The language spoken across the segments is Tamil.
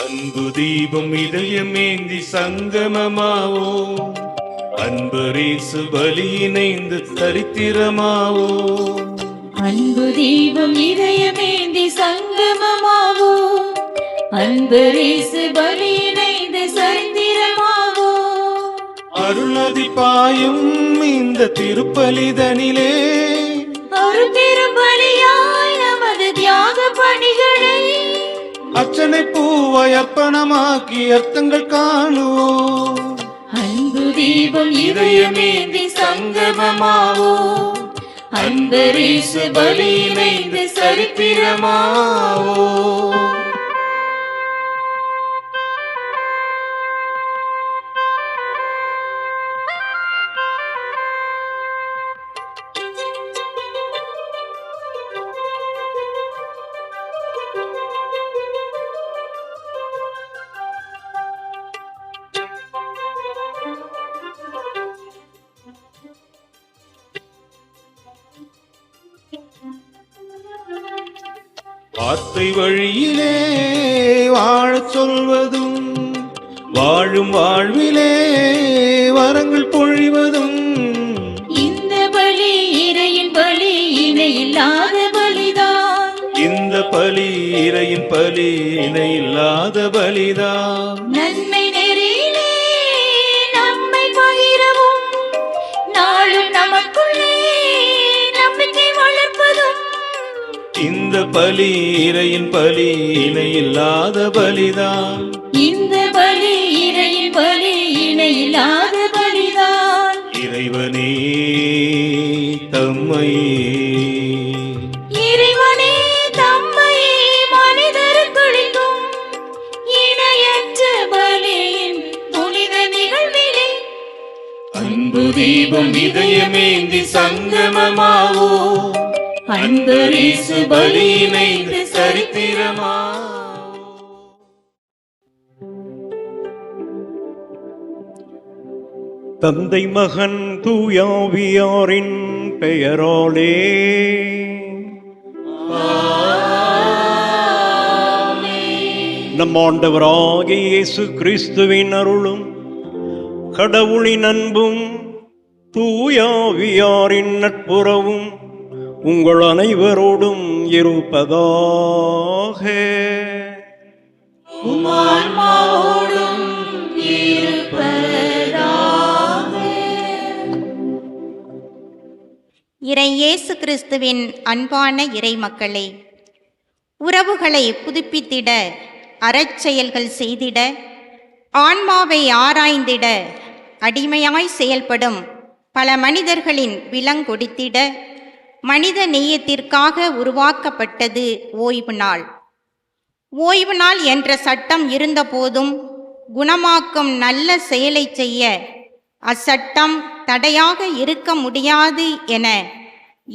அன்பு தீபம் இதயமேந்தி சங்கமமாவோ, அன்பரேசு பலி இணைந்து சரித்திரமாவோ. அன்பு தீபம் இதயமேந்தி சங்கமமாவோ, அன்பரேசு பலி இணைந்து சரித்திரமாவோ. அருள்நதி பாயும் இந்த திருப்பலிதனிலே ஒரு திருப்பலியாய் நமது தியாக பணிகளை அர்ச்சனை பூவாய் அர்ப்பணமாக்கி அர்த்தங்கள் காணுவோம். அன்பு தீபம் இதயமேந்தி சங்கமமாவோ, அன்பரேசு பலி இணைந்து சரித்திரமாவோ. வார்த்தை வழியிலே வாழச் சொல்வதும், வாழும் வாழ்விலே வரங்கள் பொழிவதும். இந்த பலி இறையின் பலி இணையில்லாத பலிதான், இந்த பலி இறையின் பலி இணையில்லாத பலிதான். நன்மை நெறியிலே நம்மை பகிரவும், நாளும் நமக்குள்ளே நம்பிக்கை வளர்ப்பதும். இந்த பலி இறையின் பலி இணையில்லாத பலிதான். இந்த பலி இறையின் பலி இணையில்லாத பலிதான். இறைவனே தம்மையே, இறைவனே தம்மையே மனிதருக்களிக்கும் இணையற்ற பலியின் புனித நிகழ்விலே அன்பு தீபம் இதயமேந்தி சங்கமமாவோ, அன்பரேசு பலி இணைந்து சரித்திரமாவோ. தந்தை மகன் தூயாவியாரின் பெயராலே நம் ஆண்டவராகிய இயேசு கிறிஸ்துவின் அருளும் கடவுளின் அன்பும் தூயாவியாரின் நட்புறவும் உங்கள் அனைவரோடும் இருப்பதாக. உம்மான்மாவோடும் இருப்பதாக. இறை இயேசு கிறிஸ்துவின் அன்பான இறை மக்களே, உறவுகளை புதுப்பித்திட, அறச்செயல்கள் செய்திட, ஆன்மாவை ஆராய்ந்திட, அடிமையாய் செயல்படும் பல மனிதர்களின் விலங்கொடித்திட மனித நேயத்திற்காக உருவாக்கப்பட்டது ஓய்வு நாள். ஓய்வு நாள் என்ற சட்டம் இருந்தபோதும் குணமாக்கும் நல்ல செயலை செய்ய அச்சட்டம் தடையாக இருக்க முடியாது என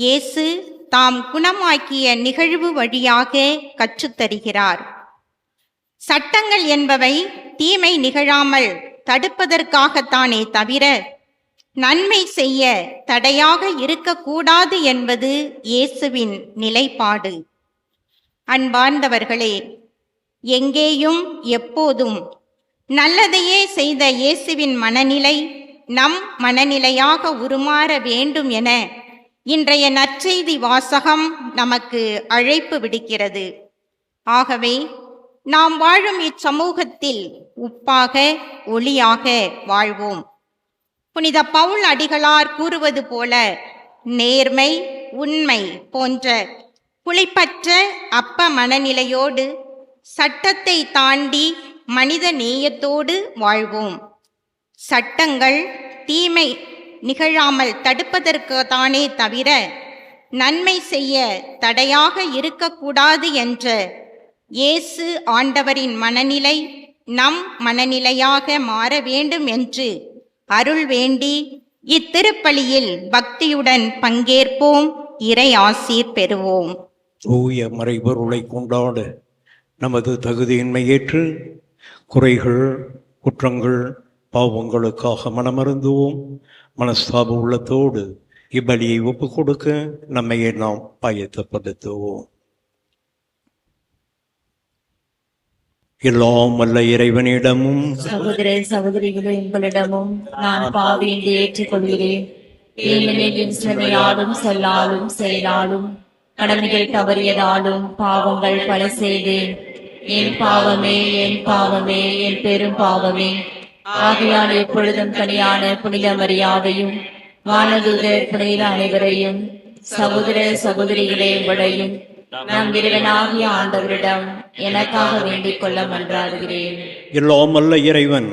இயேசு தாம் குணமாக்கிய நிகழ்வு வழியாக கற்றுத்தருகிறார். சட்டங்கள் என்பவை தீமை நிகழாமல் தடுப்பதற்காகத்தானே தவிர நன்மை செய்ய தடையாக இருக்கக்கூடாது என்பது இயேசுவின் நிலைப்பாடு. அன்பார்ந்தவர்களே, எங்கேயும் எப்போதும் நல்லதையே செய்த இயேசுவின் மனநிலை நம் மனநிலையாக உருமாற வேண்டும் என இன்றைய நற்செய்தி வாசகம் நமக்கு அழைப்பு விடுக்கிறது. ஆகவே நாம் வாழும் இச்சமூகத்தில் உப்பாக ஒளியாக வாழ்வோம். புனித பவுல் அடிகளார் கூறுவது போல, நேர்மை உண்மை போன்ற புளிப்பற்ற அப்ப மனநிலையோடு சட்டத்தை தாண்டி மனித நேயத்தோடு வாழ்வோம். சட்டங்கள் தீமை நிகழாமல் தடுப்பதற்கு தானே தவிர நன்மை செய்ய தடையாக இருக்கக்கூடாது என்ற இயேசு ஆண்டவரின் மனநிலை நம் மனநிலையாக மாற வேண்டும் என்று அருள் வேண்டி இத்திருப்பலியில் பக்தியுடன் பங்கேற்போம். இறை ஆசீர் பெறுவோம். தூய மறைபொருளை கொண்டாட நமது தகுதியின்மை ஏற்று குறைகள் குற்றங்கள் பாவங்களுக்காக மனமருந்துவோம். மனஸ்தாப உள்ளத்தோடு இப்பலியை ஒப்பு கொடுக்க நம்மையே நாம் ஆயத்தப்படுத்துவோம். எல்லாம் வல்ல இறைவனிடமும் சகோதர சகோதரிகளே, உங்களிடமும் நான் பாவி என்று ஏற்றுக்கொள்கிறேன். ஏனெனில் என் சிலையாலும் சொல்லாலும் செயலாலும் கடமைகள் தவறியதாலும் பாவங்கள் பல செய்தேன். என் பாவமே, என் பாவமே, என் பெரும் பாவமே. ஆகையால் எப்பொழுதும் கனியான புனித மரியாதையும் வானதூதர் புனித அனைவரையும் சகோதர சகோதரிகளே உங்களையும் நம் இறைவனாகிய ஆண்டவரிடம் எனக்காக வேண்டிக் கொள்ள மன்றாடுகிறேன். எல்லாம் வல்ல இறைவன்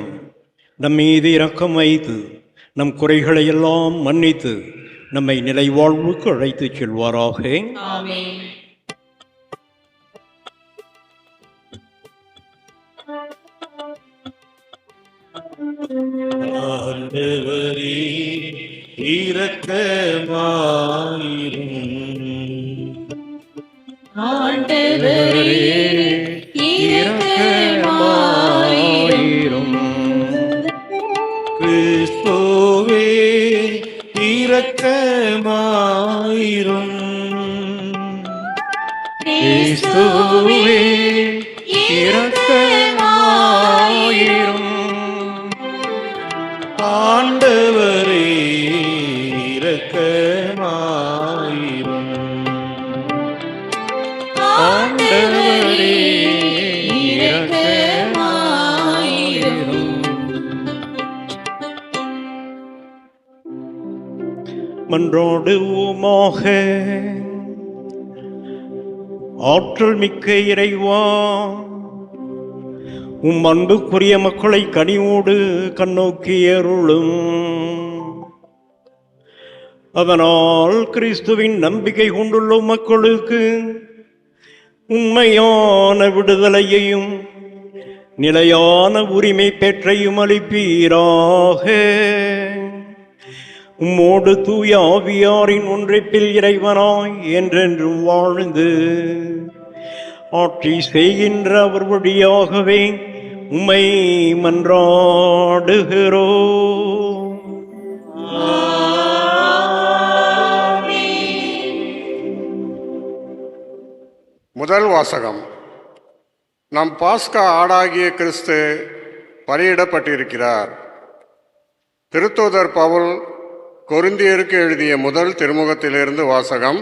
நம் மீது இரக்கம் வைத்து நம் குறைகளை எல்லாம் மன்னித்து நம்மை நிலை வாழ்வுக்கு அழைத்துச் செல்வாராக. ஆமென். ஆண்டவரே இரக்கமாயிரும். ஆண்டவரே இரக்கமாயிரும். கிறிஸ்துவே இரக்கமாயிரும். கிறிஸ்துவே இரக்கமாயிரும். ஆண்டவரே இரக்கமாயிரும். ஆண்டவரே இரக்கமாயிரும். மன்றாடுவோமாக. ஆற்றல் மிக்க இறைவா, உம் அன்புக்குரிய மக்களை கனிவோடு கண்ணோக்கி அருளும். அதனால் கிறிஸ்துவின் நம்பிக்கை கொண்டுள்ள மக்களுக்கு உண்மையான விடுதலையையும் நிலையான உரிமை பெற்றையும் அளிப்பீராக. உம்மோடு தூய ஆவியாரின் ஒன்றிப்பில் இறைவனாய் என்றென்றும் வாழ்ந்து ஆட்சி செய்கின்ற அவர் வழியாகவே உம்மை மன்றாடுகிறோம். முதல் வாசகம். நம் பாஸ்கா ஆடாகிய கிறிஸ்து பலியிடப்பட்டிருக்கிறார். திருத்தூதர் பவுல் கொரிந்தியருக்கு எழுதிய முதல் திருமுகத்திலிருந்து வாசகம்.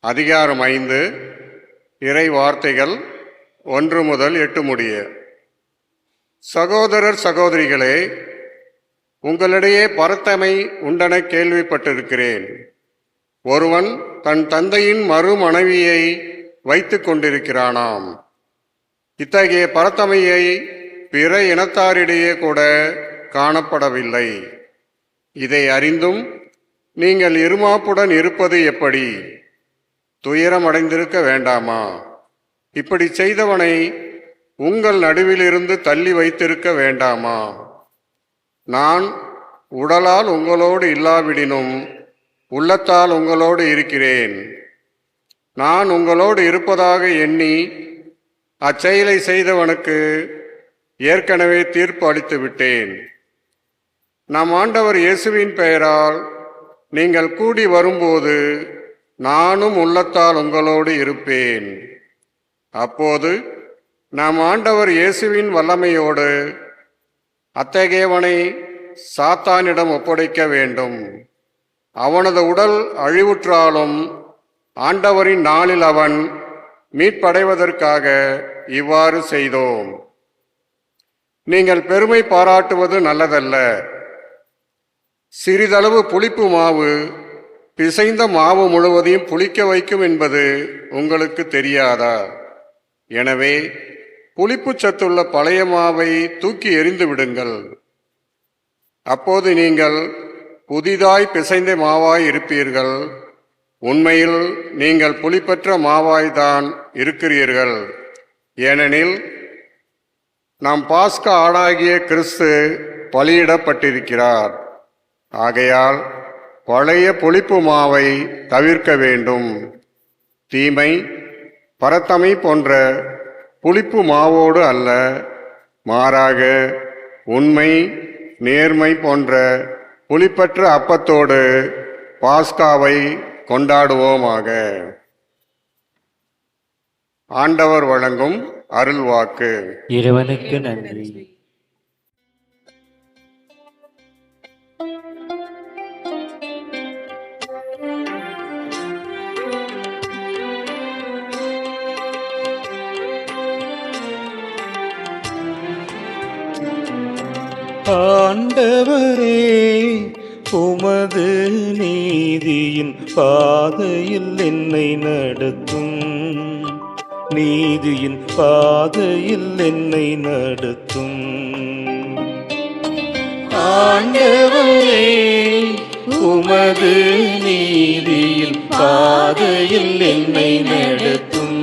அதிகாரம் 5, இறை வார்த்தைகள் 1 முதல் 8 முடிய. சகோதரர் சகோதரிகளே, உங்களிடையே பரத்தமை உண்டென கேள்விப்பட்டிருக்கிறேன். ஒருவன் தன் தந்தையின் மறுமனைவியை வைத்து கொண்டிருக்கிறானாம். இத்தகைய பரத்தமையை பிற இனத்தாரிடையே கூட காணப்படவில்லை. இதை அறிந்தும் நீங்கள் இருமாப்புடன் இருப்பது எப்படி? துயரமடைந்திருக்க வேண்டாமா? இப்படி செய்தவனை உங்கள் நடுவிலிருந்து தள்ளி வைத்திருக்க வேண்டாமா? நான் உடலால் உங்களோடு இல்லாவிடினும் உள்ளத்தால் உங்களோடு இருக்கிறேன். நான் உங்களோடு இருப்பதாக எண்ணி அச்செயலை செய்தவனுக்கு ஏற்கனவே தீர்ப்பு அளித்து விட்டேன். நம் ஆண்டவர் இயேசுவின் பெயரால் நீங்கள் கூடி வரும்போது நானும் உள்ளத்தால் உங்களோடு இருப்பேன். அப்போது நம் ஆண்டவர் இயேசுவின் வல்லமையோடு அத்தகையவனை சாத்தானிடம் ஒப்படைக்க வேண்டும். அவனது உடல் அழிவுற்றாலும் ஆண்டவரின் நாளில் அவன் மீட்படைவதற்காக இவ்வாறு செய்தோம். நீங்கள் பெருமை பாராட்டுவது நல்லதல்ல. சிறிதளவு புளிப்பு மாவு பிசைந்த மாவு முழுவதையும் புளிக்க வைக்கும் என்பது உங்களுக்கு தெரியாதா? எனவே புளிப்பு சத்துள்ள பழைய மாவை தூக்கி எறிந்து விடுங்கள். அப்போது நீங்கள் புதிதாய் பிசைந்த மாவாய் இருப்பீர்கள். உண்மையில் நீங்கள் புளிப்பற்ற மாவாய்தான் இருக்கிறீர்கள். ஏனெனில் நாம் பாஸ்கா ஆடாகிய கிறிஸ்து பலியிடப்பட்டிருக்கிறார். ஆகையால் பழைய புளிப்பு மாவை தவிர்க்க வேண்டும். தீமை, பரத்தமை போன்ற புளிப்பு மாவோடு அல்ல, மாறாக உண்மை, நேர்மை போன்ற புளிப்பற்ற அப்பத்தோடு பாஸ்காவை கொண்டாடுவோமாக. ஆண்டவர் வழங்கும் அருள்வாக்கு. இறைவனுக்கு நன்றி. ஆண்டவரே, உமது நீதியின் பாதையில் என்னை நடத்தும். நீதியின் பாதையில் என்னை நடத்தும். ஆண்டவரே, உமது நீதியின் பாதையில் என்னை நடத்தும்.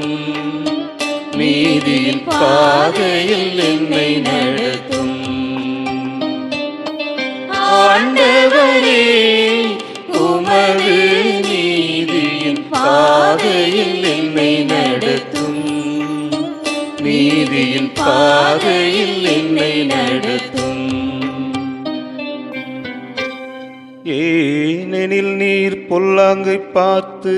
நீதியின் பாதையில் என்னை நடத்தும். ஆண்டவரே, உமது நீதியின் பாதையில் என்னை நடத்தும். நீதியின் பாதையில் என்னை நடத்தும். ஏனெனில் நீர் பொல்லாங்கை பார்த்து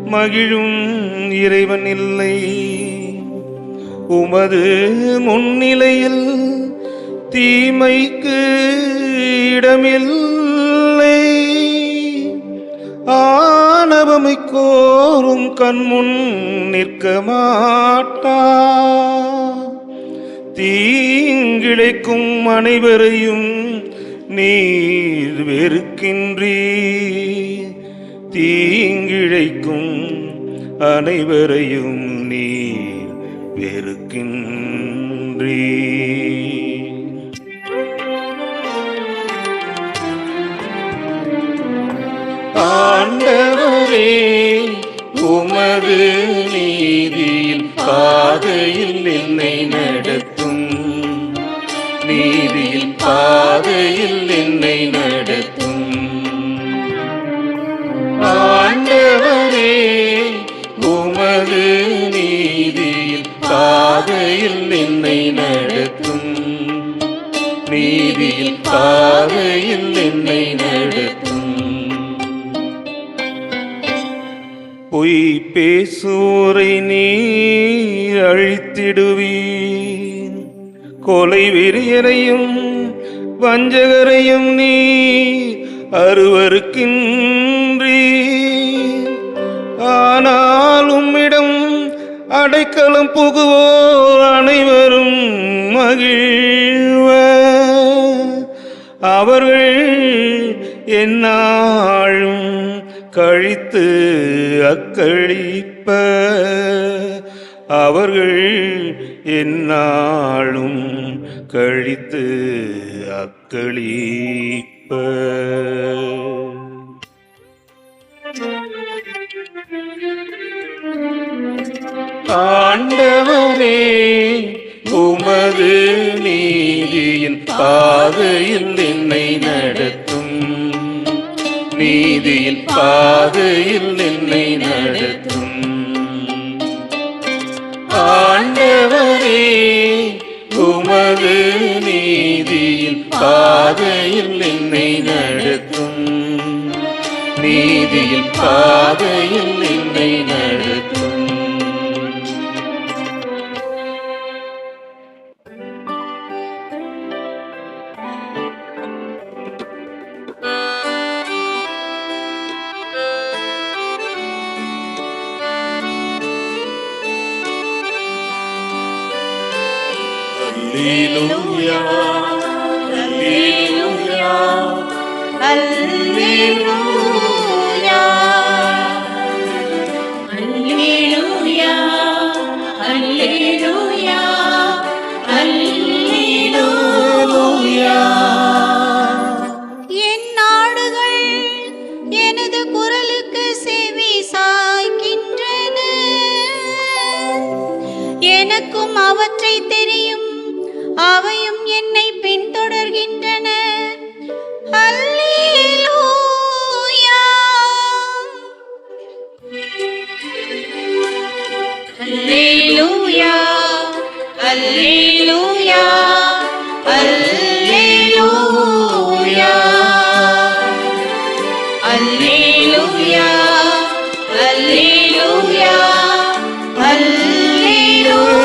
மகிழும் இறைவன் இல்லை. உமது முன்னிலையில் தீமைக்கு இடமில்லை. ஆணவமை கோரும் கண்முன் நிற்க மாட்டா. தீங்கிழைக்கும் அனைவரையும் நீர் வெறுக்கின்றீர். தீங்கிழைக்கும் அனைவரையும் நீர் வெறுக்கின்றீர். ஆண்டவரே, உமது நீதியின் பாதையில் என்னை நடத்தும். நீதியின் பாதையில் என்னை நடத்தும். ஆண்டவரே, உமது நீதியின் பாதையில் என்னை நடத்தும். நீதியின் பாதையில் என்னை நடத்தும். பொய் பேசுவோரை நீர் அழித்திடுவீர். கொலை வெறியரையும் வஞ்சகரையும் நீர் அருவருக்கின்றீர். ஆனால் உம்மிடம் அடைக்கலம் புகுவோர் அனைவரும் மகிழ்வர். அவர்கள் எந்நாளும் கழித்து அக்களிப்ப. அவர்கள் எந்நாளும் கழித்து அக்களிப்ப. ஆண்டவரே, உமது நீதியின் பாதையில் என்னை நடத்தும். நீதியின் பாதையில் என்னை நடத்தும். ஆண்டவரே, உமது நீதியின் பாதையில் என்னை நடத்தும். நீதியின் பாதையில் என்னை நடத்தும். Alleluia, Alleluia, Alleluia, Alleluia, Alleluia, Alleluia. என் நாடுகள் எனது குரலுக்கு செவி சாய்க்கின்றன. எனக்கும் அவற்றை தெரியும், அவையும் என்னை பின்தொடர்கின்றன. அல்லேலூயா, Alleluia, Alleluia, Alleluia, Alleluia, Alleluia, Alleluia.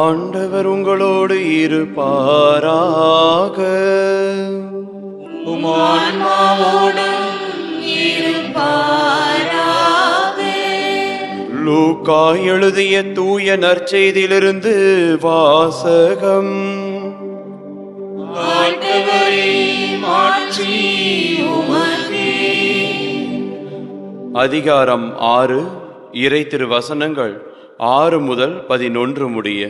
ஆண்டவர் உங்களோடு இருப்பாராக. உம்மான்மாவோடும் இருப்பாராக. லூக்கா எழுதிய தூய நற்செய்தியிலிருந்து வாசகம். ஆண்டவரே, மாட்சி உமக்கே. அதிகாரம் 6, இறை திருவசனங்கள் 6 முதல் 11 முடிய.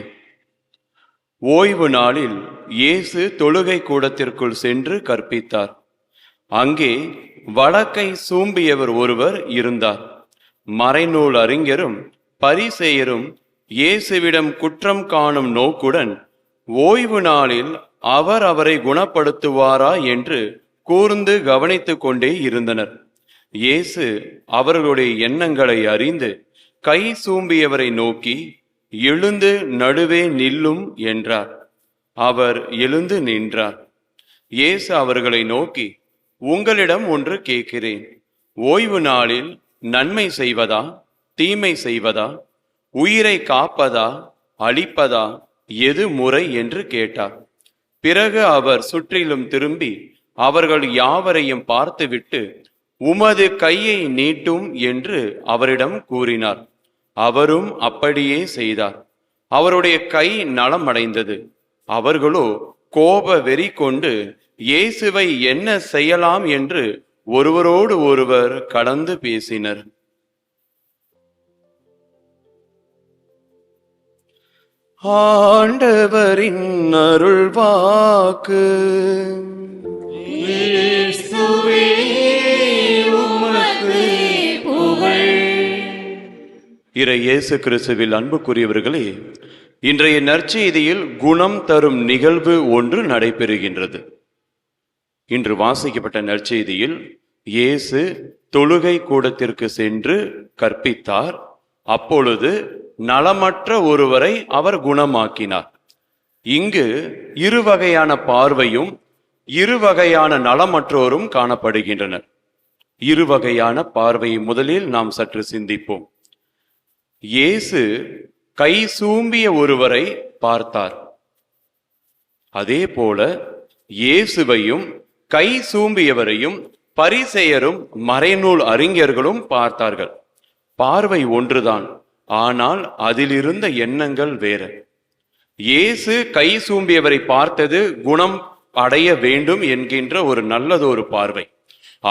ஓய்வு நாளில் இயேசு தொழுகை கூடத்திற்குள் சென்று கற்பித்தார். அங்கே வழக்கை சூம்பியவர் ஒருவர் இருந்தார். மறைநூல் அறிஞரும் பரிசேயரும் இயேசுவிடம் குற்றம் காணும் நோக்குடன் ஓய்வு நாளில் அவர் அவரை குணப்படுத்துவாரா என்று கூர்ந்து கவனித்துக் கொண்டே இருந்தனர். இயேசு அவர்களுடைய எண்ணங்களை அறிந்து கை சூம்பியவரை நோக்கி, எழுந்து நடுவே நில்லும் என்றார். அவர் எழுந்து நின்றார். இயேசு அவர்களை நோக்கி, உங்களிடம் ஒன்று கேட்கிறேன். ஓய்வு நாளில் நன்மை செய்வதா தீமை செய்வதா, உயிரை காப்பதா அழிப்பதா, எது முறை என்று கேட்டார். பிறகு அவர் சுற்றிலும் திரும்பி அவர்கள் யாவரையும் பார்த்துவிட்டு, உமது கையை நீட்டும் என்று அவரிடம் கூறினார். அவரும் அப்படியே செய்தார். அவருடைய கை நலமடைந்தது. அவர்களோ கோப வெறி கொண்டு இயேசுவை என்ன செய்யலாம் என்று ஒருவரோடு ஒருவர் கலந்து பேசினர். ஆண்டவரின் அருள்வாக்கு. இயேசுவே, உமக்கு புகழ். இறை இயேசு கிறிஸ்துவில் அன்புக்குரியவர்களே, இன்றைய நற்செய்தியில் குணம் தரும் நிகழ்வு ஒன்று நடைபெறுகின்றது. இன்று வாசிக்கப்பட்ட நற்செய்தியில் இயேசு தொழுகை கூடத்திற்கு சென்று கற்பித்தார். அப்பொழுது நலமற்ற ஒருவரை அவர் குணமாக்கினார். இங்கு இருவகையான பார்வையும் இருவகையான நலமற்றோரும் காணப்படுகின்றனர். இருவகையான பார்வையை முதலில் நாம் சற்று சிந்திப்போம். இயேசு கை சூம்பிய ஒருவரை பார்த்தார். அதே போல இயேசுவையும் கை சூம்பியவரையும் பரிசேயரும் மறைநூல் அறிஞர்களும் பார்த்தார்கள். பார்வை ஒன்றுதான், ஆனால் அதிலிருந்த எண்ணங்கள் வேற. இயேசு கை சூம்பியவரை பார்த்தது குணம் அடைய வேண்டும் என்கின்ற ஒரு நல்லதொரு பார்வை.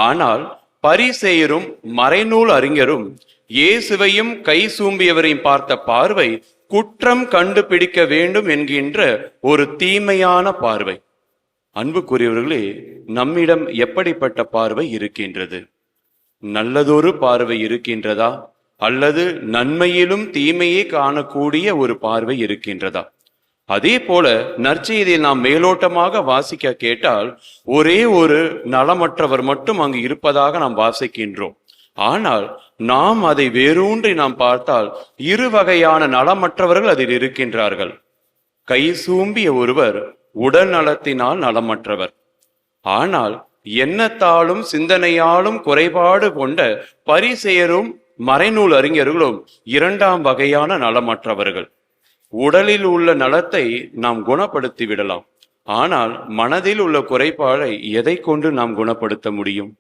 ஆனால் பரிசேயரும் மறைநூல் அறிஞரும் இயேசுவையும் கை சூம்பியவரையும் பார்த்த பார்வை குற்றம் கண்டுபிடிக்க வேண்டும் என்கின்ற ஒரு தீமையான பார்வை. அன்புக்குரியவர்களே, நம்மிடம் எப்படிப்பட்ட பார்வை இருக்கின்றது? நல்லதொரு பார்வை இருக்கின்றதா, அல்லது நன்மையிலும் தீமையே காணக்கூடிய ஒரு பார்வை இருக்கின்றதா? அதே போல நற்செய்தியை நாம் மேலோட்டமாக வாசிக்க கேட்டால் ஒரே ஒரு நலமற்றவர் மட்டும் அங்கு இருப்பதாக நாம் வாசிக்கின்றோம். ஆனால் நாம் அதை வேரூன்றி நாம் பார்த்தால் இரு வகையான நலமற்றவர்கள் அதில் இருக்கின்றார்கள். கை சூம்பிய ஒருவர் உடல் நலத்தினால் நலமற்றவர். ஆனால் எண்ணத்தாலும் சிந்தனையாலும் குறைபாடு கொண்ட பரிசேயரும் மறைநூல் அறிஞர்களும் இரண்டாம் வகையான நலமற்றவர்கள். உடலில் உள்ள நலத்தை நாம் குணப்படுத்தி விடலாம், ஆனால் மனதில் உள்ள குறைபாடை எதை கொண்டு நாம் குணப்படுத்த முடியும்?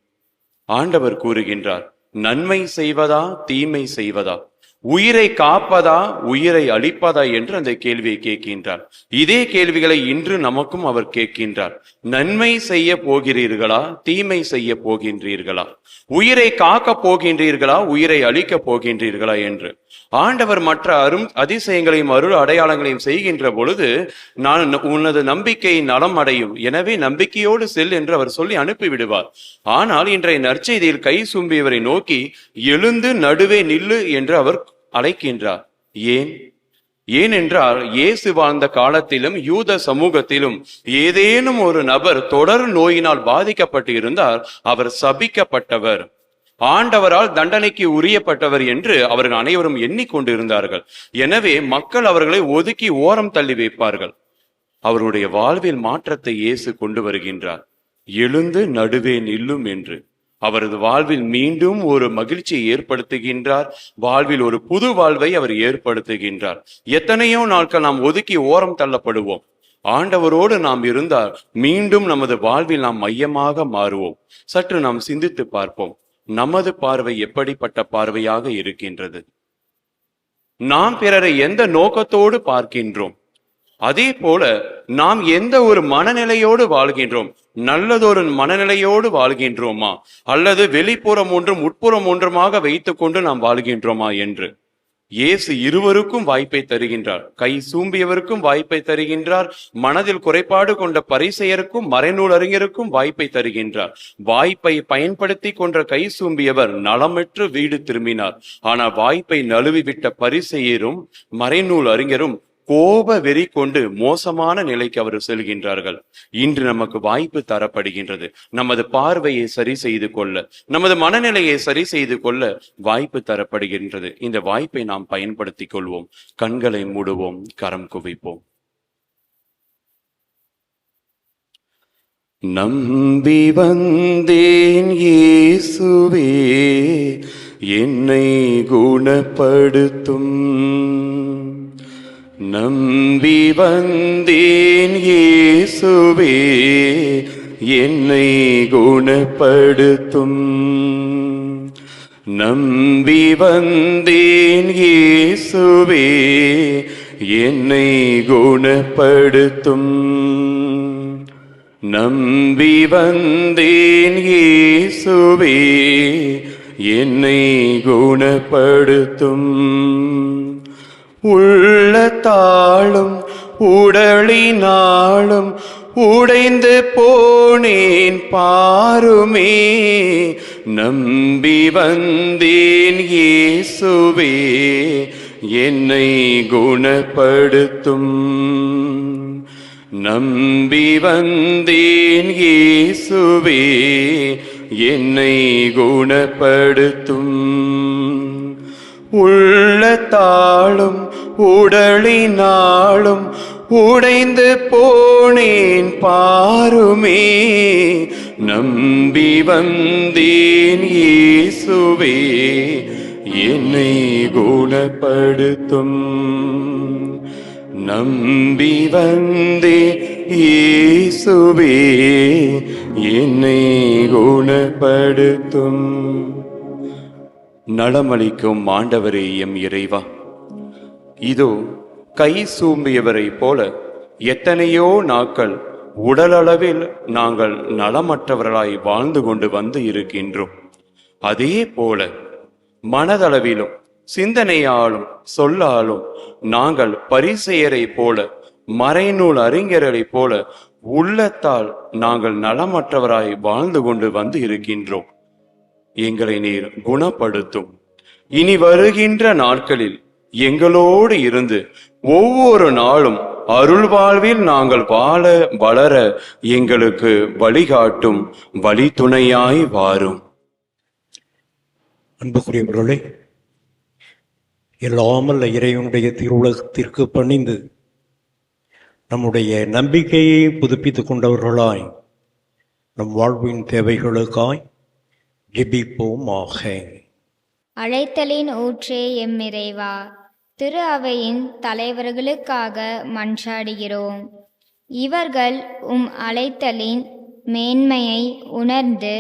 ஆண்டவர் கூறுகின்றார், நன்மை செய்வதா தீமை செய்வதா, உயிரை காப்பதா உயிரை அழிப்பதா என்று அந்த கேள்வியை கேட்கின்றார். இதே கேள்விகளை இன்று நமக்கும் அவர் கேட்கின்றார். நன்மை செய்ய போகிறீர்களா தீமை செய்ய போகின்றீர்களா, உயிரை காக்க போகின்றீர்களா உயிரை அழிக்க போகின்றீர்களா என்று. ஆண்டவர் மற்ற அதிசயங்களையும் அருள் அடையாளங்களையும் செய்கின்ற பொழுது, நான் உனது நம்பிக்கை நலம் அடையும், எனவே நம்பிக்கையோடு செல் என்று அவர் சொல்லி அனுப்பிவிடுவார். ஆனால் இன்றைய நற்செய்தியில் கை சூம்பியவரை நோக்கி எழுந்து நடுவே நில்லு என்று அவர் அழைக்கின்றார். ஏனென்றால் இயேசு வாழ்ந்த காலத்திலும் யூத சமூகத்திலும் ஏதேனும் ஒரு நபர் தொடர் நோயினால் பாதிக்கப்பட்டு இருந்தால் அவர் சபிக்கப்பட்டவர், ஆண்டவரால் தண்டனைக்கு உரியப்பட்டவர் என்று அவர்கள் அனைவரும் எண்ணிக்கொண்டிருந்தார்கள். எனவே மக்கள் அவர்களை ஒதுக்கி ஓரம் தள்ளி வைப்பார்கள். அவருடைய வாழ்வில் மாற்றத்தை இயேசு கொண்டு வருகின்றார். எழுந்து நடுவே நில்லும் என்று. அவரது வாழ்வில் மீண்டும் ஒரு மகிழ்ச்சியை ஏற்படுத்துகின்றார். வாழ்வில் ஒரு புது வாழ்வை அவர் ஏற்படுத்துகின்றார். எத்தனையோ நாட்கள் நாம் ஒதுக்கி ஓரம் தள்ளப்படுவோம். ஆண்டவரோடு நாம் இருந்தால் மீண்டும் நமது வாழ்வில் நாம் மையமாக மாறுவோம். சற்று நாம் சிந்தித்து பார்ப்போம். நமது பார்வை எப்படிப்பட்ட பார்வையாக இருக்கின்றது? நாம் பிறரை எந்த நோக்கத்தோடு பார்க்கின்றோம்? அதே போல நாம் எந்த ஒரு மனநிலையோடு வாழ்கின்றோம்? நல்லதொரு மனநிலையோடு வாழ்கின்றோமா, அல்லது வெளிப்புறம் ஒன்றும் உட்புறம் ஒன்றுமாக வைத்துக் கொண்டு நாம் வாழ்கின்றோமா என்று இயேசு இருவருக்கும் வாய்ப்பை தருகின்றார். கை சூம்பியவருக்கும் வாய்ப்பை தருகின்றார். மனதில் குறைபாடு கொண்ட பரிசேயருக்கும் மறைநூல் அறிஞருக்கும் வாய்ப்பை தருகின்றார். வாய்ப்பை பயன்படுத்தி கொண்ட கை சூம்பியவர் நலமற்று வீடு திரும்பினார். ஆனால் வாய்ப்பை நழுவிவிட்ட பரிசேயரும் மறைநூல் அறிஞரும் கோப வெறி கொண்டு மோசமான நிலைக்கு அவர் செல்கின்றார்கள். இன்று நமக்கு வாய்ப்பு தரப்படுகின்றது. நமது பார்வையை சரி செய்து கொள்ள, நமது மனநிலையை சரி செய்து கொள்ள வாய்ப்பு தரப்படுகின்றது. இந்த வாய்ப்பை நாம் பயன்படுத்திக் கொள்வோம். கண்களை மூடுவோம், கரம் குவிப்போம். நம்பி வந்தேன் இயேசுவே, என்னை குணப்படுத்தும். நம்பி வந்தேன் இயேசுவே, என்னை குணப்படுத்தும். நம்பி வந்தேன் இயேசுவே, என்னை குணப்படுத்தும். நம்பி வந்தேன் இயேசுவே, என்னை குணப்படுத்தும். உள்ளத்தாலும் உடலினாலும் உடைந்து போனேன் பாருமே. நம்பி வந்தேன் இயேசுவே, என்னை குணப்படுத்தும். நம்பி வந்தேன் இயேசுவே, என்னை குணப்படுத்தும். உள்ளத்தாலும் உடலினாலும் உடைந்து போனேன் பாருமே. நம்பி வந்தேன் இயேசுவே, என்னை குணப்படுத்தும். நம்பி வந்தேன் இயேசுவே, என்னை குணப்படுத்தும். நலமளிக்கும் ஆண்டவரே எம் இறைவா, இதோ கை சூம்பியவரை போல எத்தனையோ நாட்கள் உடலளவில் நாங்கள் நலமற்றவர்களாய் வாழ்ந்து கொண்டு வந்து இருக்கின்றோம். அதே போல மனதளவிலும் சிந்தனையாலும் சொல்லாலும் நாங்கள் பரிசேயரை போல மறைநூல் அறிஞரை போல உள்ளத்தால் நாங்கள் நலமற்றவராய் வாழ்ந்து கொண்டு வந்து இருக்கின்றோம். எங்களை நீர் குணப்படுத்தும். இனி வருகின்ற நாட்களில் எங்களோடு இருந்து ஒவ்வொரு நாளும் அருள் வாழ்வில் நாங்கள் வாழ வளர எங்களுக்கு வழிகாட்டும் வழித்துணையாய் வாரும். அன்புக்குரியவர்களே, எல்லாமல்ல இறைவனுடைய திருவுலகத்திற்கு பணிந்து நம்முடைய நம்பிக்கையை புதுப்பித்துக் கொண்டவர்களாய் நம் வாழ்வின் தேவைகளுக்காய் ஜெபிப்போமாக. அழைத்தலின் ஊற்றே எம் இறைவா, திரு அவையின் தலைவர்களுக்காக மன்றாடுகிறோம். இவர்கள் உம் அழைத்தலின் மேன்மையை உணர்ந்து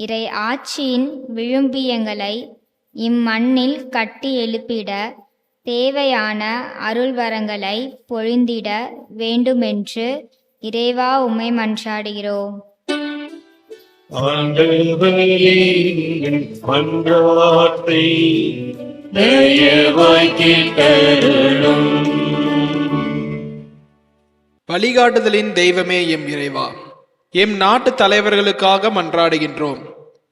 இறை ஆட்சியின் விழும்பியங்களை இம்மண்ணில் கட்டி எழுப்பிட தேவையான அருள்வரங்களை பொழிந்திட வேண்டுமென்று இறைவா உம்மை மன்றாடுகிறோம். ஆண்டவரே, மன்றாட்டை தயவாய் கேட்டருளும். வழிகாட்டுதலின் தெய்வமே எம் இறைவா, எம் நாட்டு தலைவர்களுக்காக மன்றாடுகின்றோம்.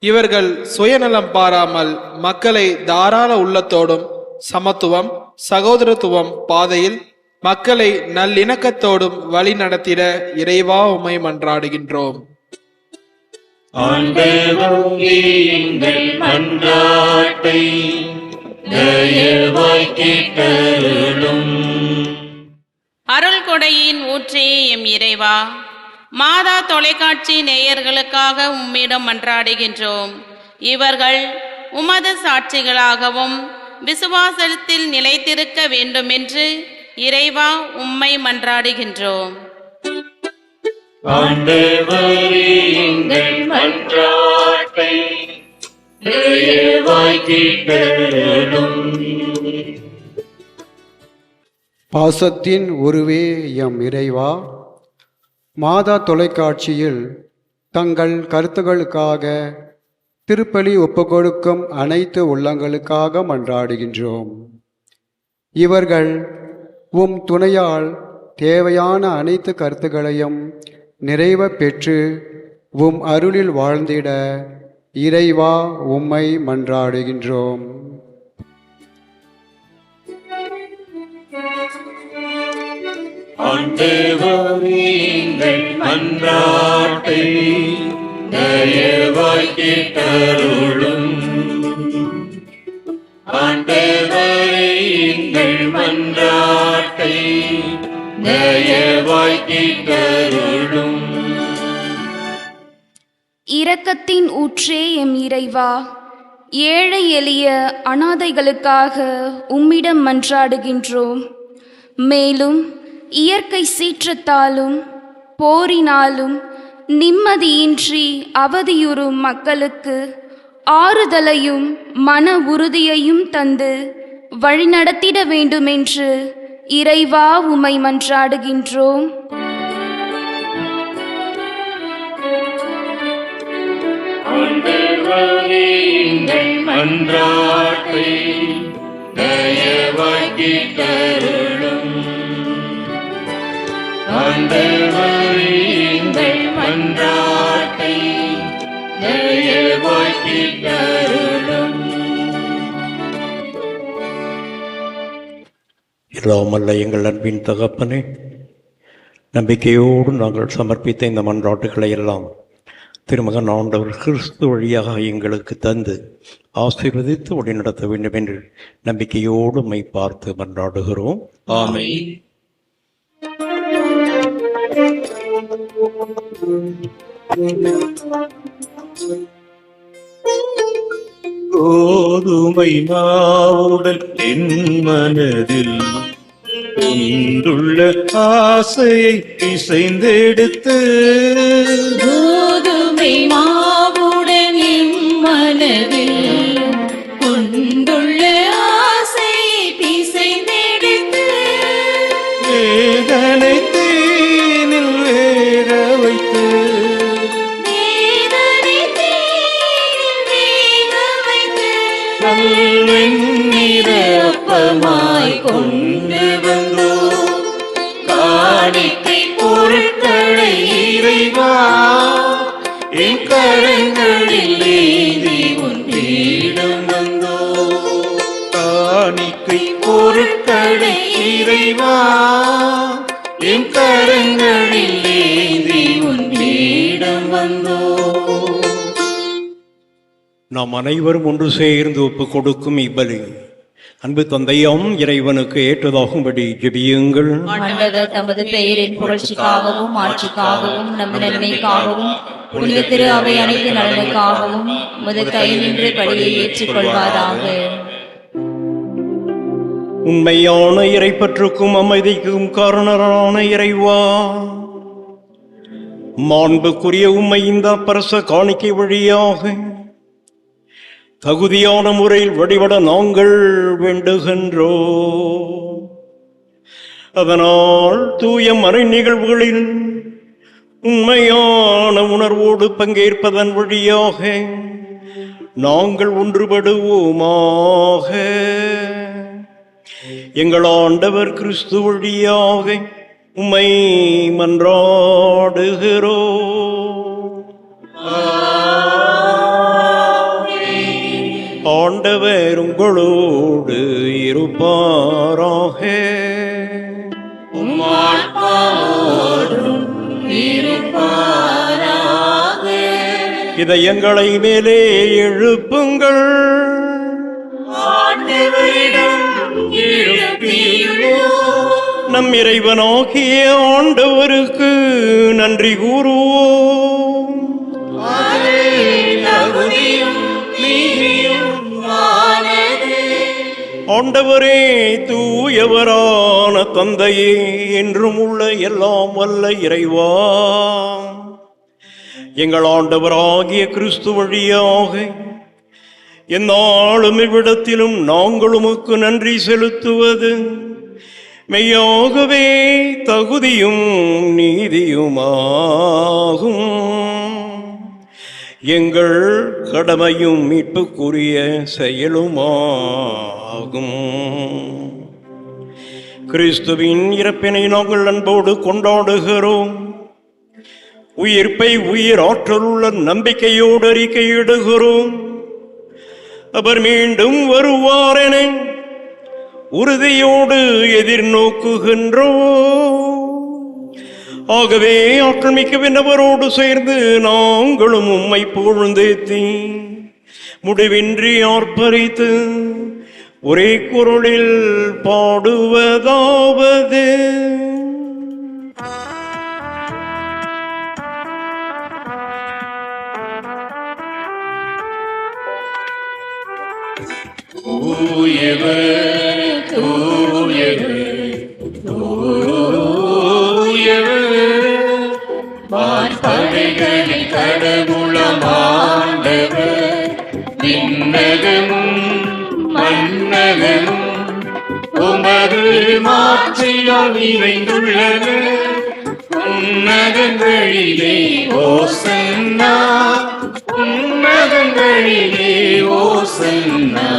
இவர்கள் சுயநலம் பாராமல் மக்களை தாராள உள்ளத்தோடும் சமத்துவம் சகோதரத்துவம் பாதையில் மக்களை நல்லிணக்கத்தோடும் வழி நடத்திட இறைவா உம்மை மன்றாடுகின்றோம். ஆண்டவரே, எங்கள் மன்றாட்டை தயவாய் கேட்டருளும். அருள் கொடையின் ஊற்றே எம் இறைவா, மாதா தொலைக்காட்சி நேயர்களுக்காக உம்மிடம் மன்றாடுகின்றோம். இவர்கள் உமது சாட்சிகளாகவும் விசுவாசத்தில் நிலைத்திருக்க வேண்டுமென்று இறைவா உம்மை மன்றாடுகின்றோம். ஆண்டவரே, எங்கள் மன்றாட்டை தயவாய் கேட்டருளும். பாசத்தின் உருவே எம் இறைவா, மாதா தொலைக்காட்சியில் தங்கள் கருத்துகளுக்காக திருப்பலி ஒப்புக்கொடுக்கும் அனைத்து உள்ளங்களுக்காக மன்றாடுகின்றோம். இவர்கள் உம் துணையால் தேவையான அனைத்து கருத்துகளையும் நிறைவு பெற்று உம் அருளில் வாழ்ந்திட இறைவா உம்மை மன்றாடுகின்றோம். ஆண்டவரே, எங்கள் மன்றாட்டை தயவாய் கேட்டருளும். ஆண்டவரே, எங்கள் மன்றாட்டை தயவாய் கேட்டருளும். இரக்கத்தின் ஊற்றே எம் இறைவா, ஏழை எளிய அனாதைகளுக்காக உம்மிடம் மன்றாடுகின்றோம். மேலும் இயற்கை சீற்றத்தாலும் போரினாலும் நிம்மதியின்றி அவதியுறும் மக்களுக்கு ஆறுதலையும் மன உறுதியையும் தந்து வழிநடத்திட வேண்டுமென்று இறைவா உம்மை மன்றாடுகின்றோம். ஆண்டவரே, எங்கள் மன்றாட்டை தயவாய் கேட்டருளும். ஆண்டவரே, எங்கள் மன்றாட்டை தயவாய் கேட்டருளும். இல்லாமல்ல எங்கள் அன்பின் தகப்பனே, நம்பிக்கையோடு நாங்கள் சமர்ப்பித்த இந்த மன்றாட்டுகளை எல்லாம் திருமகன் ஆண்டவர் கிறிஸ்து வழியாக எங்களுக்கு தந்து ஆசீர்வதித்து வழிநடத்த வேண்டும் என்று நம்பிக்கையோடு உம்மை பார்த்து மன்றாடுகிறோம். ஆமென். கோதுமை மாவுடன் என் மனதில் கொண்டுள்ள ஆசையை இசைந்தெடுத்து, கோதுமை மாவுடன் என் மனதில் கொண்டுள்ள ஆசையை பிசைந்தெடுத்து, வேதனை தீனில் வேக வைத்து, வேதனை தீயில் வேக வைத்து, வெண்ணிற அப்பமாய் கொண்டு வந்தோம் காணிக்கை பொருட்களை இறைவா, என் கரங்களில் ஏந்தி உன் பீடம் வந்தோம். காணிக்கை பொருட்களை இறைவா, என் கரங்களில் ஏந்தி உன் பீடம் வந்தோம். நாம் அனைவரும் ஒன்று சேர்ந்து ஒப்புக் கொடுக்கும் இப்பலி அன்பு தந்தையாம் இறைவனுக்கு ஏற்றதாகும்படி ஜெபியுங்கள். ஆண்டவர் தமது பெயரின் புகழ்ச்சிக்காகவும் ஆட்சிக்காகவும் நம் நன்மைக்காகவும் புனித திரு அவை அனைத்து நலனுக்காகவும் உமது கை நின்று பலியை ஏற்றுக்கொள்வாராக. உண்மையான இறைப்பற்றுக்கும் அமைதிக்கும் காரணரான இறைவா, மாண்புக்குரிய உம்மை இந்த அப்பரச காணிக்கை வழியாக தகுதியான முறையில் வழிபட நாங்கள் வேண்டுகின்றோம். அதனால் தூய மறை நிகழ்வுகளில் உண்மையான உணர்வோடு பங்கேற்பதன் வழியாக நாங்கள் ஒன்றுபடுவோமாக. எங்கள் ஆண்டவர் கிறிஸ்து வழியாக உம்மை மன்றாடுகிறோம். ஆண்டவர் உங்களோடு இருப்பாராக. இதயங்களை மேலே எழுப்புங்கள். நம் இறைவனாகிய ஆண்டவருக்கு நன்றி கூறுவோம். ஆண்டவரே, தூயவரான தந்தையே, என்றும் உள்ள எல்லாம் வல்ல இறைவா, எங்கள் ஆண்டவராகிய கிறிஸ்து வழியாக எந்நாளும் இவ்விடத்திலும் நாங்கள் உமக்கு நன்றி செலுத்துவது மெய்யாகவே தகுதியும் நீதியுமாகும். எங்கள் கடமையும் மீட்புக்குரிய செயலுமாகும். கிறிஸ்துவின் இறப்பினை நாங்கள் அன்போடு கொண்டாடுகிறோம். உயிர்ப்பை உயிர் ஆற்றலுள்ள நம்பிக்கையோடு அறிக்கையிடுகிறோம். அவர் மீண்டும் வருவார் என உறுதியோடு எதிர்நோக்குகின்றோம். ஆகவே ஆற்றல் மிக்க விண்ணவரோடு சேர்ந்து நாங்களும் உம்மை புகழ்ந்தேத்தி முடிவின்றி ஆர்ப்பரித்து ஒரே குரலில் பாடுவதாவது: வான்படைகளின் கடவுளமாண்டவர், விண்ணகமும் மன்னகமும் உமது மாட்சியால் நிறைந்துள்ளன. உன்னதங்களிலே ஓசன்னா, உன்னதங்களிலே ஓசன்னா,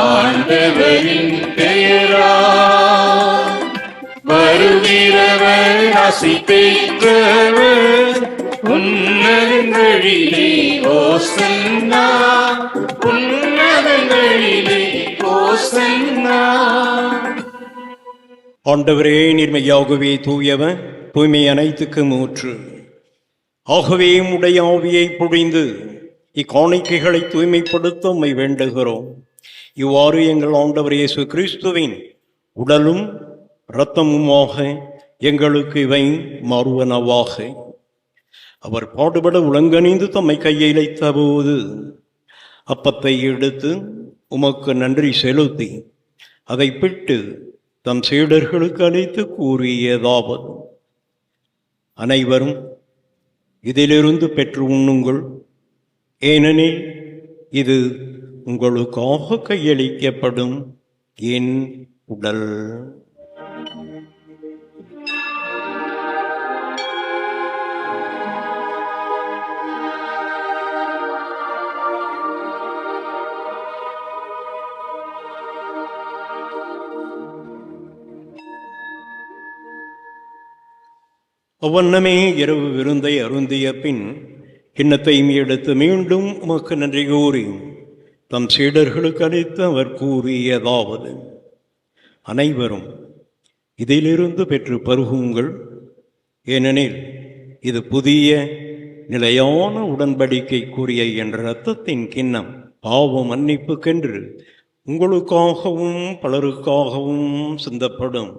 ஆண்டவரின் பெயரா வருகிறவர் ஆசி பெற்றவர். உன்னதங்களிலே ஓசன்னா, உன்னதங்களிலே ஓசன்னா. ஆண்டவரே, நீர்மையாகவே தூயவன், தூய்மை அனைத்துக்கும் ஊற்று. ஆகவே உடைய ஆவியை பொழிந்து இக்காணிக்கைகளை தூய்மைப்படுத்த உம்மை வேண்டுகிறோம். இவ்வாறு எங்கள் ஆண்டவர் இயேசு கிறிஸ்துவின் உடலும் இரத்தமுமாக எங்களுக்கு இவை மாறுவனவாக. அவர் பாடுபட உலங்கணிந்து தம்மை கையிலைத்த போது அப்பத்தை எடுத்து உமக்கு நன்றி செலுத்தி அதை பிட்டு தம் சீடர்களுக்கு அளித்து கூறியதாவது: அனைவரும் இதிலிருந்து பெற்று உண்ணுங்கள், ஏனெனில் இது உங்களுக்காக கையளிக்கப்படும் என் உடல். அவ்வண்ணமே இரவு விருந்தை அருந்திய பின் கிண்ணத்தையும் எடுத்து மீண்டும் உமக்கு நன்றி கூறி தம் சீடர்களுக்கு அளித்து அவர் கூறியதாவது: அனைவரும் இதிலிருந்து பெற்று பருகுங்கள், ஏனெனில் இது புதிய நிலையான உடன்படிக்கைக்குரிய என்ற இரத்தத்தின் கிண்ணம், பாவ மன்னிப்புக்கென்று உங்களுக்காகவும் பலருக்காகவும் சிந்தப்படும்.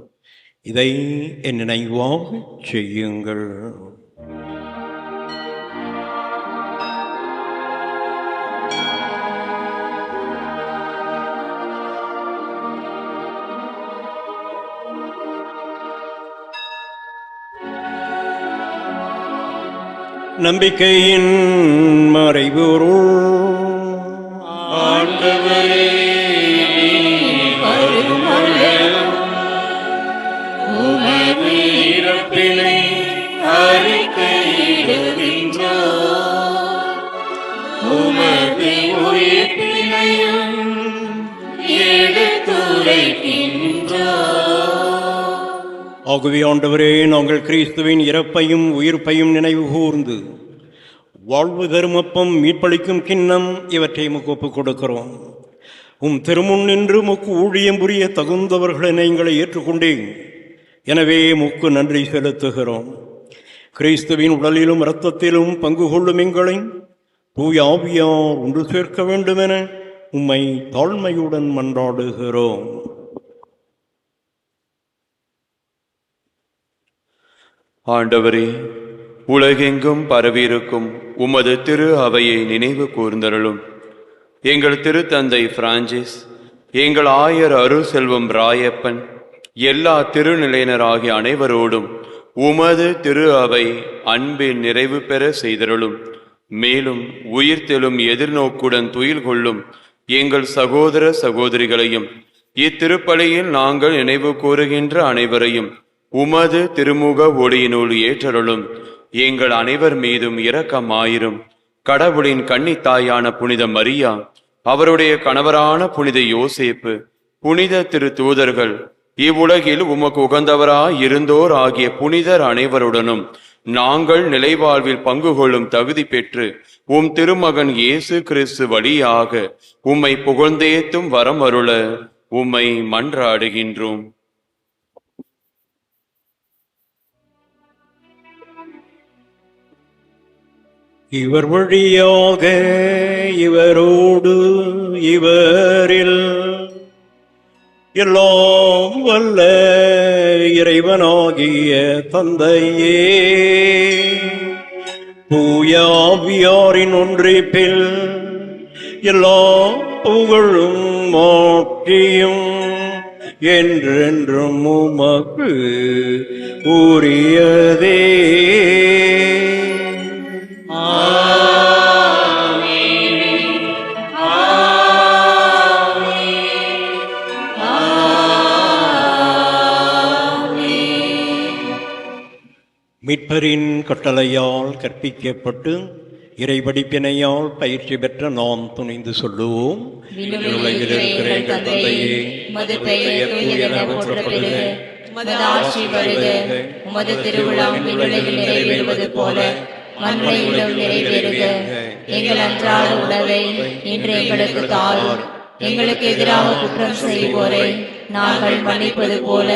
இதை என் நினைவாக செய்யுங்கள். நம்பிக்கையின் மறைபொருள். ஆண்டவரே, உமது இறப்பினை அறிக்கையிடுகின்றோம், உமது உயிர்ப்பினையும் எடுத்துரைக்கின்றோம். ஆகவே ஆண்டவரே, நாங்கள் கிறிஸ்துவின் இறப்பையும் உயிர்ப்பையும் நினைவு கூர்ந்து வாழ்வு தருமப்பம் மீட்பளிக்கும் கிண்ணம் இவற்றை உமக்கு ஒப்புக் கொடுக்கிறோம். திருமுன் நின்று முக்கு ஊழியம் புரிய தகுந்தவர்களை எங்களை ஏற்றுக்கொண்டேன். எனவே முக்கு நன்றி செலுத்துகிறோம். கிறிஸ்துவின் உடலிலும் இரத்தத்திலும் பங்கு கொள்ளும் எங்களை தூய ஆவியார் ஒன்று சேர்க்க வேண்டுமென உம்மை தாழ்மையுடன் மன்றாடுகிறோம். ஆண்டவரே, உலகெங்கும் பரவியிருக்கும் உமது திரு அவையை நினைவு கூர்ந்தருளும். எங்கள் திருத்தந்தை பிரான்சிஸ், எங்கள் ஆயர் அருள் செல்வம் ராயப்பன், எல்லா திருநிலையினராகிய அனைவரோடும் உமது திரு அவை அன்பின் நிறைவு பெற செய்தருளும். மேலும் உயிர்த்தெழும் எதிர்நோக்குடன் துயில் கொள்ளும் எங்கள் சகோதர சகோதரிகளையும் இத்திருப்பலியில் நாங்கள் நினைவு கூறுகின்ற அனைவரையும் உமது திருமுக ஒளியினுள் ஏற்றருளும். எங்கள் அனைவர் மீதும் இரக்கமாயிரும். கடவுளின் கன்னித்தாயான புனித மரியா, அவருடைய கணவரான புனித யோசேப்பு, புனித திரு தூதர்கள், இவ்வுலகில் உமக்கு உகந்தவராய் இருந்தோர் ஆகிய புனிதர் அனைவருடனும் நாங்கள் நிலைவாழ்வில் பங்கு கொள்ளும் தகுதி பெற்று உம் திருமகன் இயேசு கிறிஸ்து வழியாக உம்மை புகழ்ந்தேத்தும் வரம் அருள உம்மை மன்றாடுகின்றோம். இவர் வழியாக இவரோடு இவரில் எல்லாம் வல்ல இறைவனாகிய தந்தையே, தூயாவியாரின் ஒன்றிப்பில் எல்லா புகழும் மாற்றியும் என்றென்றும் உமக்கு உரியதே. மீட்பரின் கட்டளையால் கற்பிக்கப்பட்டு இறைவடிப்பினையால் பயிற்சி பெற்ற நாம் துணிந்து சொல்லுவோம். உலகில் இருக்கிற எங்கள் தந்தையே, உமது பெயர் தூயதென போற்றப்படுக. உமது ஆட்சி வருக. உமது திருவிழம் விண்ணுலகில் நிறைவேறுவது போல மண்ணுலகிலும் நிறைவேறுக. எங்கள் அன்றாட உணவை இன்று எங்களுக்கு தாரும். எங்களுக்கு எதிராக குற்றம் செய்வோரை நாங்கள் மன்னிப்பது போல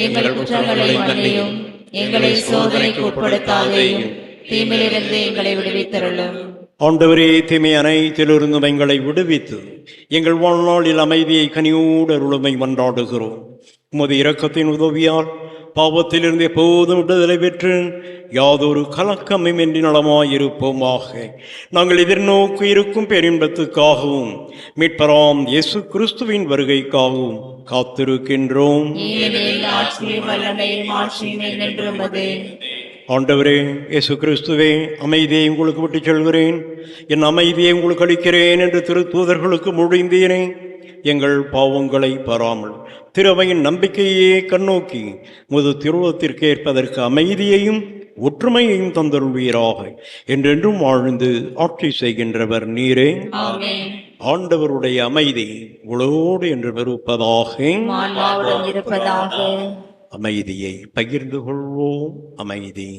எங்கள் குற்றங்களை மன்னியும். எங்களை சோதனைக்கு உட்படுத்தாதையும் தீமையிலிருந்து எங்களை விடுவித்தருளும். ஆண்டவரே, தீமை அனைத்திலிருந்தும் எங்களை விடுவித்து எங்கள் வாழ்நாளில் அமைதியை கனியோடு அருளுமை மன்றாடுகிறோம். உமது இரக்கத்தின் உதவியால் பாவத்திலிருந்து எப்போதும் விடுதலை பெற்று யாதொரு கலக்கமின்றி நலமாயிருப்போமாக. நாங்கள் எதிர்நோக்கி இருக்கும் பேரின்பத்துக்காகவும் மீட்பராம் இயேசு கிறிஸ்துவின் வருகைக்காகவும் காத்திருக்கின்றோம். ஆண்டவரே இயேசு கிறிஸ்துவே, அமைதியை உங்களுக்கு விட்டுச் செல்கிறேன், என் அமைதியை உங்களுக்கு அளிக்கிறேன் என்று திருத்தூதர்களுக்கு மொழிந்தீரே. எங்கள் பாவங்களை பாராமல் திருவையின் நம்பிக்கையே கண்ணோக்கி முது திருவுளத்திற்கு ஏற்பதற்கு அமைதியையும் ஒற்றுமையையும் தந்தருள்வீராக. என்றென்றும் வாழ்ந்து ஆட்சி செய்கின்றவர் நீரே. ஆண்டவருடைய அமைதி உங்களோடு என்று இருப்பதாக. அமைதியை பகிர்ந்து கொள்வோம். அமைதி.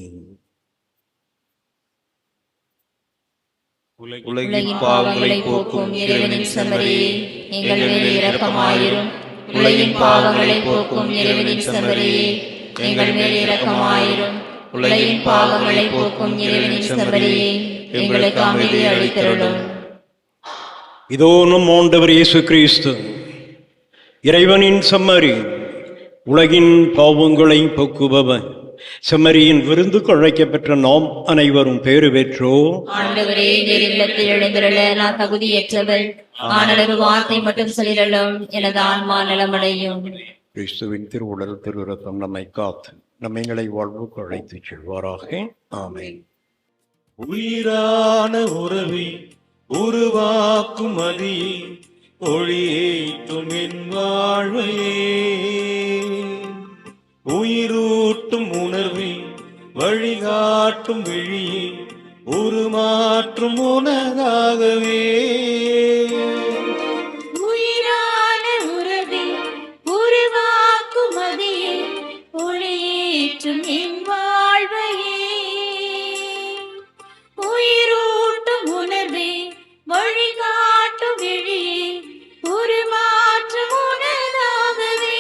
உலகின் பாவங்களை போக்கும் இறைவனின் செம்மறியே, எங்கள் மேல் இரக்கமாயிரும். உலகின் பாவங்களை போக்கும் இறைவனின் செம்மறியே, எங்கள் மேல் இரக்கமாயிரும். உலகின் பாவங்களை போக்கும் இறைவனின் செம்மறியே, எங்களுக்கு அமைதி அளித்தருளும். இதோ நம் ஆண்டவர் இயேசு கிறிஸ்து, இறைவனின் செம்மறி, உலகின் பாவங்களை போக்குபவர். செம்மறியின் விருந்துக்கு அழைக்கப்பெற்ற நாம் அனைவரும் பேறு பெற்றோ. ஆண்டவரே, நீர் இல்லத்தில் எழுந்திருள நான் தகுதியற்றவள். ஆனளவு வார்த்தை மட்டும் சொல்லிடலும் எனது ஆன்மா நலமடையும். கிறிஸ்துவின் திருவுடல் திருரத்தம் நம்மை காத்து நம்மைகளை வாழ்வுக்கு அழைத்துச் செல்வாராக. ஆமென். உயிரான உறவி உருவாக்கும் மதியை ஒளியேற்றும் என் வாழ்வையே, உயிரூட்டும் உணர்வை வழிகாட்டும் விழியை உருமாற்றும் உனதாகவே. உயிரான உறவே உருவாக்கும் மதியை ஒளியேற்றும் என் வாழ்வையே, உயிரூட்டும் உணர்வே வழிகாட்டும் விழியை உருமாற்றும் உனதாகவே.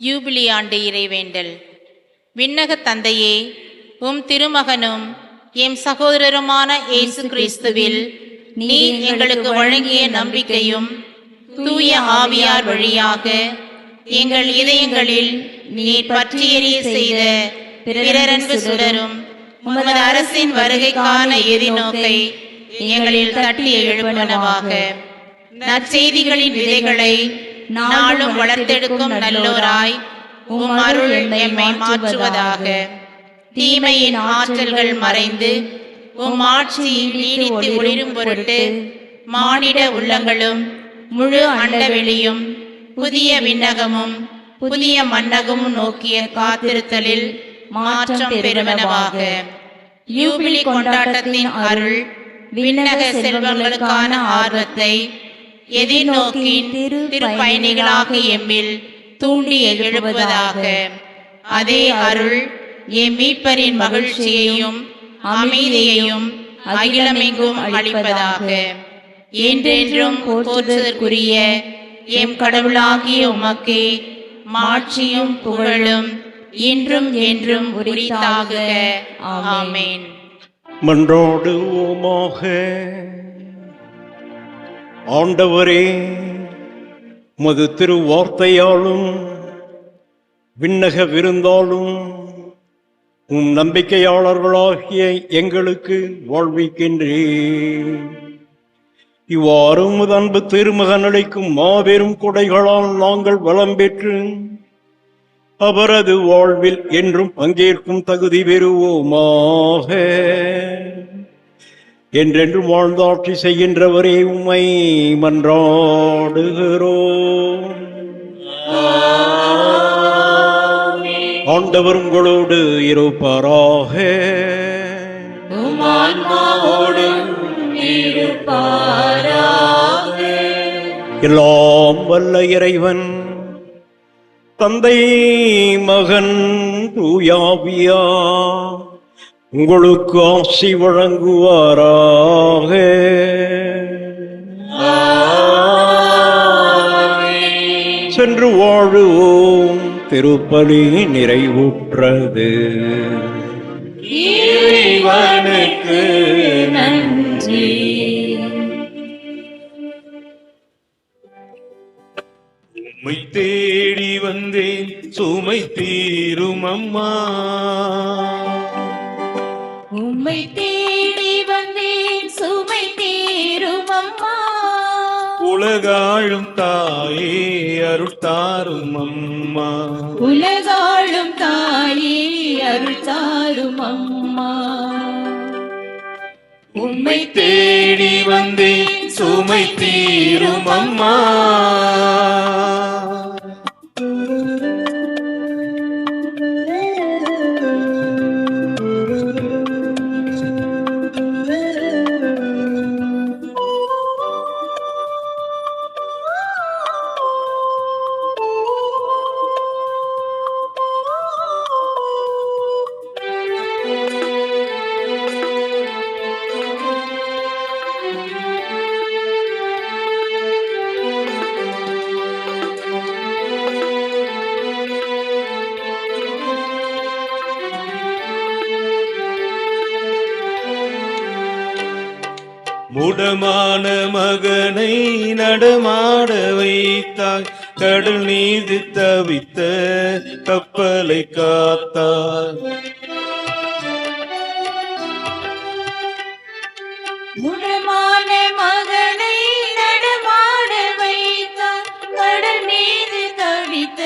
யூபிலி ஆண்டு இறைவேண்டல். விண்ணக தந்தையே, உம் திருமகனும் எம் சகோதரருமான இயேசு கிறிஸ்துவில் நீர் எங்களுக்கு வழங்கிய நம்பிக்கையும் தூய ஆவியார் வழியாக எங்கள் இதயங்களில் நீர் பற்றி எரிய செய்த பிறரன்பு சுடரும் உமது அரசின் வருகைக்கான எதிர்நோக்கை எங்களில் தட்டி எழுப்பனவாக. நற்செய்திகளின் விதைகளை நாளும் வளர்த்தெடுக்கும் நல்லோராய் உம் அருள் எம்மை மாற்றுவதாக. தீமையின் ஆற்றல்கள் மறைந்து உம் ஆட்சி நீடித்து ஒளிரும் பொருட்டு மானிட உள்ளங்களும் முழு அண்டவெளியும் புதிய விண்ணகமும் புதிய மண்ணகமும் நோக்கிய காத்திருத்தலில் மாற்றம் பெறுவனவாக. யூபிலி கொண்டாட்டத்தின் அருள் விண்ணக செல்வங்களுக்கான ஆர்வத்தை எதிர்நோக்கின் திருப்பயணிகளாக எம்மில் தூண்டி எழுப்புவதாக. அதே அருள் எம் மீட்பரின் மகிழ்ச்சியையும் அமைதியையும் அகிலமெங்கும் அளிப்பதாக. என்றென்றும் போற்றுதற்குரிய எம் கடவுளாகிய உமக்கே மாட்சியும் புகழும் இன்றும் என்றும் உரித்தாகுக. ஆமென். மன்றாடுவோமாக. ஆண்டவரே, உமது திருவார்த்தையாலும் விண்ணக விருந்தாலும் உம் நம்பிக்கையாளர்களாகிய எங்களுக்கு வாழ்விக்கின்றேன். இவ்வாறு உமது அன்பு திருமகன் அளிக்கும் மாபெரும் கொடைகளால் நாங்கள் வளம் பெற்று அவரது வாழ்வில் என்றும் பங்கேற்கும் தகுதி பெறுவோமாக. என்றென்றும் வாழ்ந்தாட்சி செய்கின்றவரே, உம்மை மன்றாடுகிறோம். ஆண்டவர் உங்களோடு இருப்பாராக. எல்லாம் வல்ல இறைவன் தந்தை, மகன், தூயாவியா உங்களுக்கு ஆசி வழங்குவாராக. சென்று வாழுவோம். திருப்பலி நிறைவுற்றது. இறைவனுக்கு நன்றி. உம்மை தேடி வந்தேன் சுமை தீரும் அம்மா. உம்மை தேடி வந்தேன் சுமை தீரும் அம்மா. உலகாளும் தாயே அருள்தாரும் அம்மா. உலகாளும் தாயே அருள்தாரும் அம்மா. உம்மை தேடி வந்தேன் சுமை தீரும் அம்மா. முடமான மகனை நடமாட வைத்தாய். கடல் நீதி தவித்த கப்பலை காத்தாய். முடமான மகனை நடமாட வைத்தாய். கடல் மீது தவித்த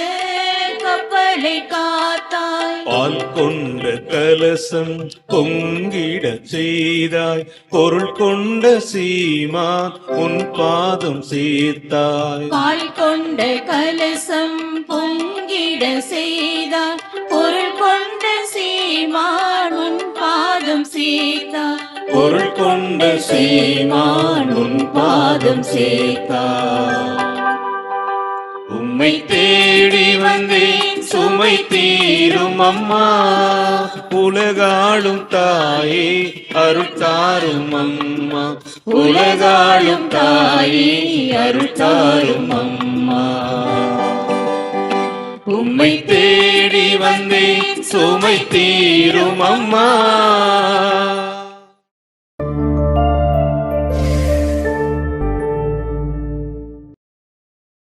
கப்பலை காத்தாய். பால் கொண்ட கலசம் பொங்கிட செய்தாய். பொருள் கொண்ட சீமான் உன் பாதம் சேர்த்தாய். பால் கொண்ட கலசம் பொங்கிட செய்தாய். பொருள் கொண்ட சீமான் உன் பாதம் சேர்த்தாய். பொருள் கொண்ட சீமான் உன் பாதம் சேர்த்தாய். உம்மை தேடி வந்தேன் சுமை தீரும் அம்மா. உலகாளும் தாயே அருள்தாரும் அம்மா. உலகாளும் தாயே அருள்தாரும் அம்மா. உம்மை உம்மை தேடி வந்தேன் சுமை தீரும் அம்மா